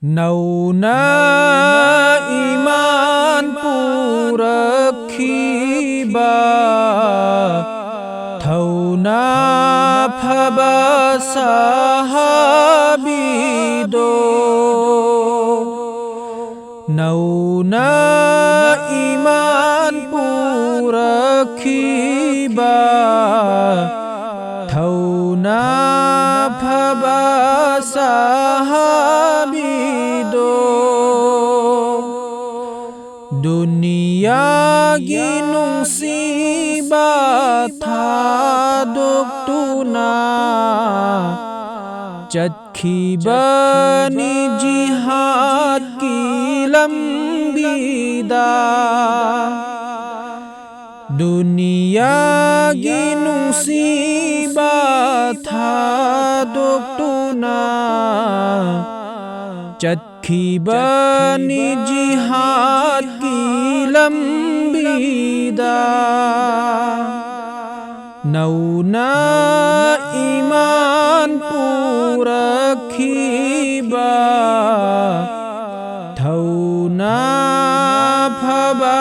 नौना ईमान पूरखीबा थौना फबा साहाबिदो नौना ईमान पूरखीबा थौना फबा साहाबिदो दुनिया ginungsiba thaduk-tuna chadkhibani jihad ki lambida दुनिया ginungsiba thaduk-tuna चतखीबनी जिहाद की लंबीदा नौना ईमान पूरखीबा थौना फबा